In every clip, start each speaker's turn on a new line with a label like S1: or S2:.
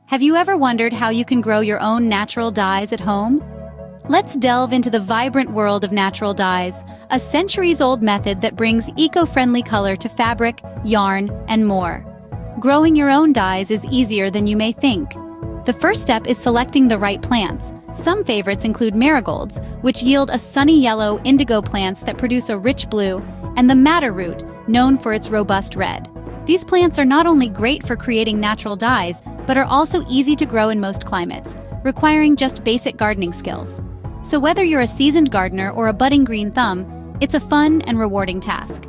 S1: Have you ever wondered how you can grow your own natural dyes at home? Let's delve into the vibrant world of natural dyes, a centuries-old method that brings eco-friendly color to fabric, yarn, and more. Growing your own dyes is easier than you may think. The first step is selecting the right plants. Some favorites include marigolds, which yield a sunny yellow, indigo plants that produce a rich blue, and the madder root, known for its robust red. These plants are not only great for creating natural dyes, but are also easy to grow in most climates, requiring just basic gardening skills. So whether you're a seasoned gardener or a budding green thumb, it's a fun and rewarding task.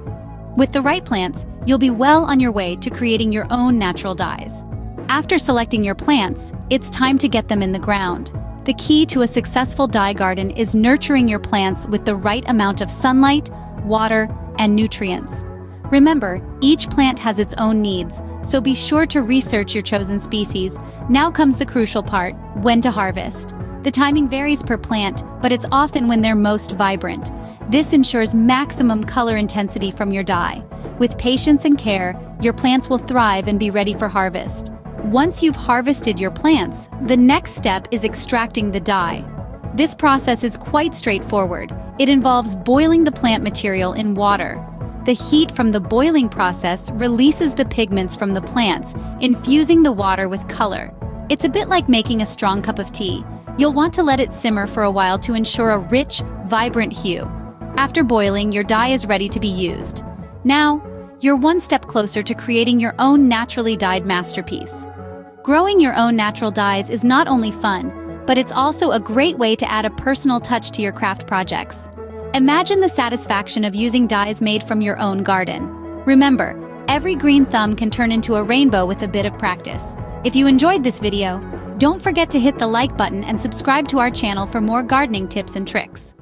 S1: With the right plants, you'll be well on your way to creating your own natural dyes. After selecting your plants, it's time to get them in the ground. The key to a successful dye garden is nurturing your plants with the right amount of sunlight, water, and nutrients. Remember, each plant has its own needs, so be sure to research your chosen species. Now comes the crucial part: when to harvest. The timing varies per plant, but it's often when they're most vibrant. This ensures maximum color intensity from your dye. With patience and care, your plants will thrive and be ready for harvest. Once you've harvested your plants, the next step is extracting the dye. This process is quite straightforward. It involves boiling the plant material in water. The heat from the boiling process releases the pigments from the plants, infusing the water with color. It's a bit like making a strong cup of tea. You'll want to let it simmer for a while to ensure a rich, vibrant hue. After boiling, your dye is ready to be used. Now, you're one step closer to creating your own naturally dyed masterpiece. Growing your own natural dyes is not only fun, but it's also a great way to add a personal touch to your craft projects. Imagine the satisfaction of using dyes made from your own garden. Remember, every green thumb can turn into a rainbow with a bit of practice. If you enjoyed this video, don't forget to hit the like button and subscribe to our channel for more gardening tips and tricks.